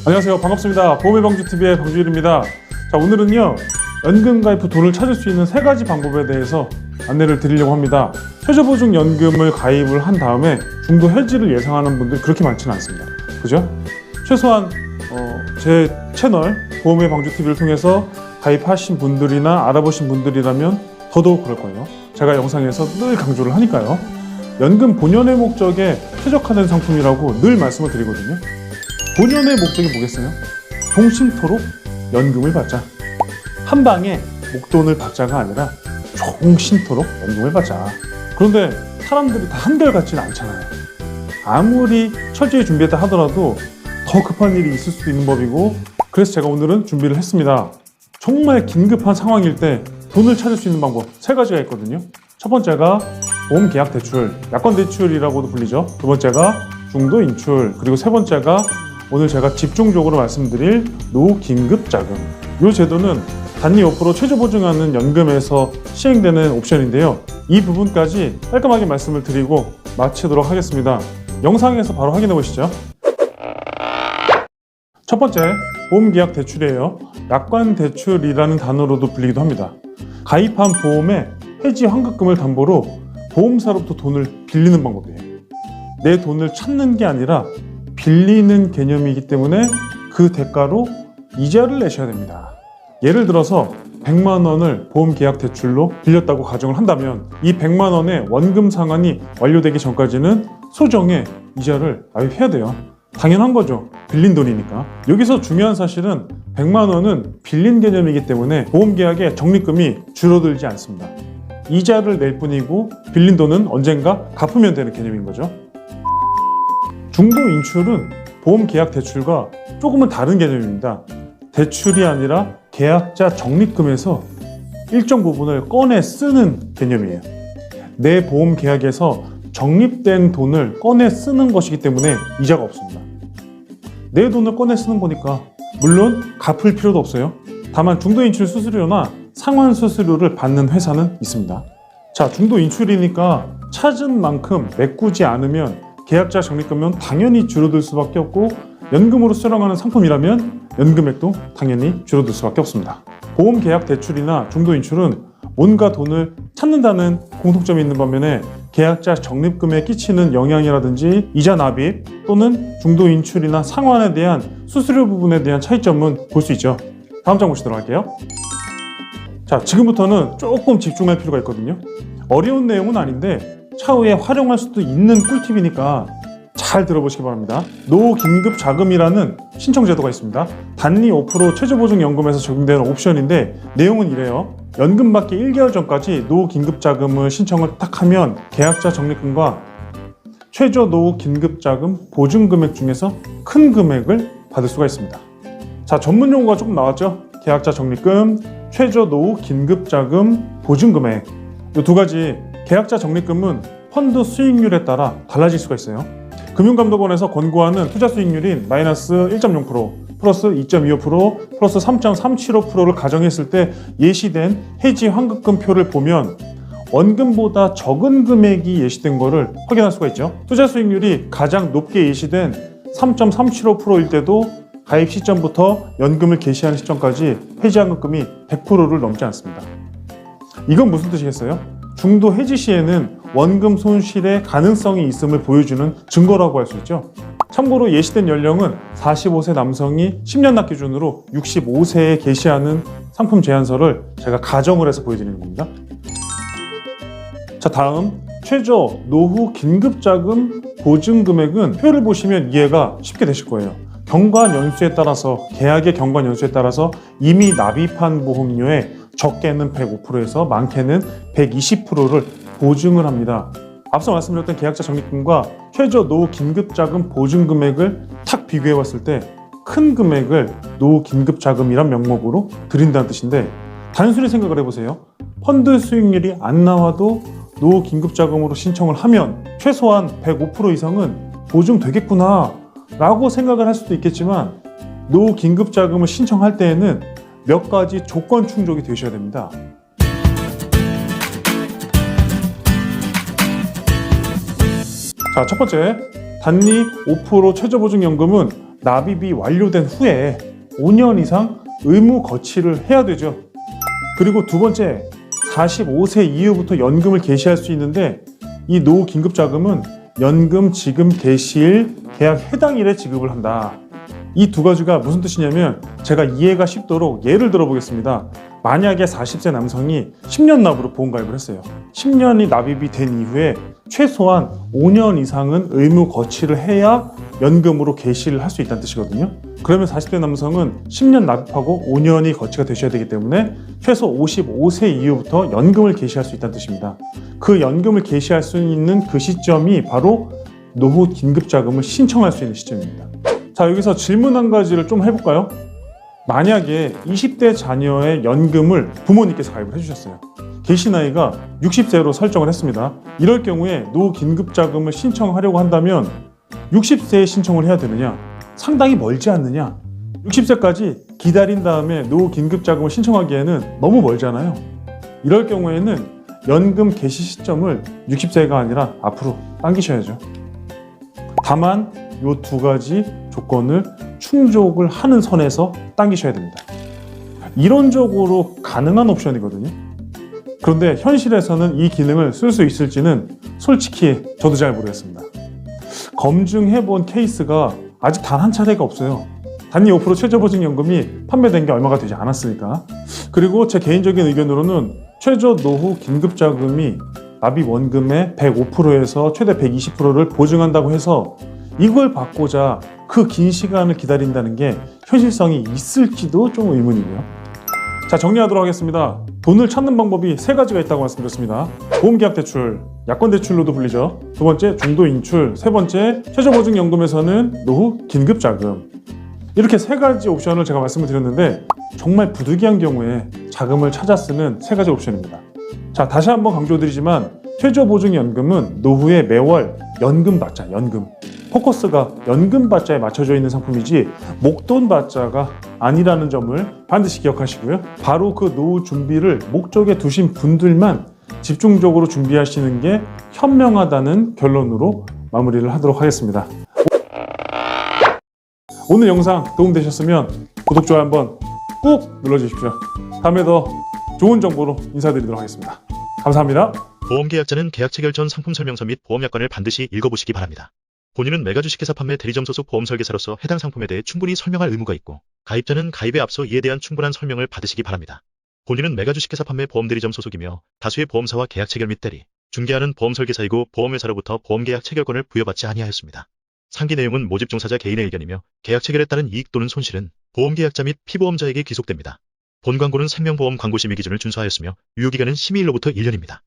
안녕하세요. 반갑습니다. 보험의 방주TV의 방주일입니다. 자, 오늘은요, 연금가입 후 돈을 찾을 수 있는 3가지 방법에 대해서 안내를 드리려고 합니다. 최저보증연금을 가입을 한 다음에 중도 해지를 예상하는 분들이 그렇게 많지는 않습니다. 그죠? 최소한 제 채널 보험의 방주TV를 통해서 가입하신 분들이나 알아보신 분들이라면 더더욱 그럴 거예요. 제가 영상에서 늘 강조를 하니까요. 연금 본연의 목적에 최적화된 상품이라고 늘 말씀을 드리거든요. 본연의 목적이 뭐겠어요? 종신토록 연금을 받자. 한 방에 목돈을 받자가 아니라 종신토록 연금을 받자. 그런데 사람들이 다 한결같지는 않잖아요. 아무리 철저히 준비했다 하더라도 더 급한 일이 있을 수도 있는 법이고, 그래서 제가 오늘은 준비를 했습니다. 정말 긴급한 상황일 때 돈을 찾을 수 있는 방법 3가지가 있거든요. 첫 번째가 보험계약 대출, 약관 대출이라고도 불리죠. 두 번째가 중도 인출, 그리고 세 번째가 오늘 제가 집중적으로 말씀드릴 노후 긴급자금. 이 제도는 단위 5% 최저보증하는 연금에서 시행되는 옵션인데요. 이 부분까지 깔끔하게 말씀을 드리고 마치도록 하겠습니다. 영상에서 바로 확인해 보시죠. 첫 번째, 보험계약 대출이에요. 약관 대출이라는 단어로도 불리기도 합니다. 가입한 보험의 해지 환급금을 담보로 보험사로부터 돈을 빌리는 방법이에요. 내 돈을 찾는 게 아니라 빌리는 개념이기 때문에 그 대가로 이자를 내셔야 됩니다. 예를 들어서 100만 원을 보험계약 대출로 빌렸다고 가정을 한다면 이 100만 원의 원금 상환이 완료되기 전까지는 소정의 이자를 해야 돼요. 당연한 거죠. 빌린 돈이니까. 여기서 중요한 사실은 100만 원은 빌린 개념이기 때문에 보험계약의 적립금이 줄어들지 않습니다. 이자를 낼 뿐이고 빌린 돈은 언젠가 갚으면 되는 개념인 거죠. 중도 인출은 보험계약 대출과 조금은 다른 개념입니다. 대출이 아니라 계약자 적립금에서 일정 부분을 꺼내 쓰는 개념이에요. 내 보험계약에서 적립된 돈을 꺼내 쓰는 것이기 때문에 이자가 없습니다. 내 돈을 꺼내 쓰는 거니까 물론 갚을 필요도 없어요. 다만 중도 인출 수수료나 상환 수수료를 받는 회사는 있습니다. 자, 중도 인출이니까 찾은 만큼 메꾸지 않으면 계약자 적립금은 당연히 줄어들 수밖에 없고, 연금으로 수령하는 상품이라면 연금액도 당연히 줄어들 수밖에 없습니다. 보험계약 대출이나 중도 인출은 뭔가 돈을 찾는다는 공통점이 있는 반면에 계약자 적립금에 끼치는 영향이라든지 이자 납입 또는 중도 인출이나 상환에 대한 수수료 부분에 대한 차이점은 볼 수 있죠. 다음 장 보시도록 할게요. 자, 지금부터는 조금 집중할 필요가 있거든요. 어려운 내용은 아닌데 차후에 활용할 수도 있는 꿀팁이니까 잘 들어보시기 바랍니다. 노후 긴급 자금이라는 신청 제도가 있습니다. 단위 5% 최저보증연금에서 적용되는 옵션인데 내용은 이래요. 연금 받기 1개월 전까지 노후 긴급 자금을 신청을 딱 하면 계약자 적립금과 최저 노후 긴급 자금 보증 금액 중에서 큰 금액을 받을 수가 있습니다. 자, 전문 용어가 조금 나왔죠? 계약자 적립금, 최저 노후 긴급 자금 보증 금액. 이 두 가지, 계약자 적립금은 펀드 수익률에 따라 달라질 수가 있어요. 금융감독원에서 권고하는 투자 수익률인 마이너스 1.0%, 플러스 2.25%, 플러스 3.375%를 가정했을 때 예시된 해지 환급금 표를 보면 원금보다 적은 금액이 예시된 것을 확인할 수가 있죠. 투자 수익률이 가장 높게 예시된 3.375%일 때도 가입 시점부터 연금을 개시하는 시점까지 해지 환급금이 100%를 넘지 않습니다. 이건 무슨 뜻이겠어요? 중도 해지 시에는 원금 손실의 가능성이 있음을 보여주는 증거라고 할 수 있죠. 참고로 예시된 연령은 45세 남성이 10년 납 기준으로 65세에 개시하는 상품 제안서를 제가 가정을 해서 보여드리는 겁니다. 자, 다음 최저 노후 긴급자금 보증 금액은 표를 보시면 이해가 쉽게 되실 거예요. 경관 연수에 따라서, 계약의 경관 연수에 따라서 이미 납입한 보험료의 적게는 105%에서 많게는 120%를 보증을 합니다. 앞서 말씀드렸던 계약자 적립금과 최저 노후 긴급자금 보증 금액을 탁 비교해 봤을 때 큰 금액을 노후 긴급자금이란 명목으로 드린다는 뜻인데, 단순히 생각을 해보세요. 펀드 수익률이 안 나와도 노후 긴급자금으로 신청을 하면 최소한 105% 이상은 보증되겠구나 라고 생각을 할 수도 있겠지만, 노후 긴급자금을 신청할 때에는 몇 가지 조건 충족이 되셔야 됩니다. 자, 첫 번째, 단리 5% 최저보증연금은 납입이 완료된 후에 5년 이상 의무 거치를 해야 되죠. 그리고 두 번째, 45세 이후부터 연금을 개시할 수 있는데 이 노후 긴급자금은 연금 지급 개시일 계약 해당 일에 지급을 한다. 이 두 가지가 무슨 뜻이냐면 제가 이해가 쉽도록 예를 들어 보겠습니다. 만약에 40세 남성이 10년 납으로 보험가입을 했어요. 10년이 납입이 된 이후에 최소한 5년 이상은 의무 거치를 해야 연금으로 개시를 할 수 있다는 뜻이거든요. 그러면 40대 남성은 10년 납입하고 5년이 거치가 되셔야 되기 때문에 최소 55세 이후부터 연금을 개시할 수 있다는 뜻입니다. 그 연금을 개시할 수 있는 그 시점이 바로 노후 긴급자금을 신청할 수 있는 시점입니다. 자, 여기서 질문 한 가지를 좀 해볼까요? 만약에 20대 자녀의 연금을 부모님께서 가입을 해주셨어요. 개시 나이가 60세로 설정을 했습니다. 이럴 경우에 노후 긴급자금을 신청하려고 한다면 60세에 신청을 해야 되느냐? 상당히 멀지 않느냐? 60세까지 기다린 다음에 노후 긴급자금을 신청하기에는 너무 멀잖아요. 이럴 경우에는 연금 개시 시점을 60세가 아니라 앞으로 당기셔야죠. 다만 이 두 가지 조건을 충족을 하는 선에서 당기셔야 됩니다. 이론적으로 가능한 옵션이거든요. 그런데 현실에서는 이 기능을 쓸 수 있을지는 솔직히 저도 잘 모르겠습니다. 검증해본 케이스가 아직 단 한 차례가 없어요. 단위 5% 최저보증연금이 판매된 게 얼마가 되지 않았으니까. 그리고 제 개인적인 의견으로는 최저 노후 긴급자금이 납입 원금의 105%에서 최대 120%를 보증한다고 해서 이걸 받고자 그 긴 시간을 기다린다는 게 현실성이 있을지도 좀 의문이고요. 자, 정리하도록 하겠습니다. 돈을 찾는 방법이 세 가지가 있다고 말씀드렸습니다. 보험계약 대출, 약관 대출로도 불리죠. 두 번째, 중도 인출. 세 번째, 최저보증연금에서는 노후 긴급자금. 이렇게 세 가지 옵션을 제가 말씀을 드렸는데 정말 부득이한 경우에 자금을 찾아 쓰는 세 가지 옵션입니다. 자, 다시 한번 강조드리지만 최저보증연금은 노후에 매월 연금 받자, 연금. 포커스가 연금 받자에 맞춰져 있는 상품이지 목돈 받자가 아니라는 점을 반드시 기억하시고요. 바로 그 노후 준비를 목적에 두신 분들만 집중적으로 준비하시는 게 현명하다는 결론으로 마무리를 하도록 하겠습니다. 오늘 영상 도움되셨으면 구독, 좋아요 한번 꾹 눌러주십시오. 다음에 더 좋은 정보로 인사드리도록 하겠습니다. 감사합니다. 보험계약자는 계약 체결 전 상품 설명서 및 보험약관을 반드시 읽어보시기 바랍니다. 본인은 메가주식회사 판매 대리점 소속 보험설계사로서 해당 상품에 대해 충분히 설명할 의무가 있고 가입자는 가입에 앞서 이에 대한 충분한 설명을 받으시기 바랍니다. 본인은 메가주식회사 판매 보험대리점 소속이며 다수의 보험사와 계약 체결 및 대리, 중개하는 보험설계사이고 보험회사로부터 보험계약 체결권을 부여받지 아니하였습니다. 상기 내용은 모집 종사자 개인의 의견이며 계약 체결에 따른 이익 또는 손실은 보험계약자 및 피보험자에게 귀속됩니다. 본 광고는 생명보험 광고 심의 기준을 준수하였으며 유효기간은 심의일로부터 1년입니다.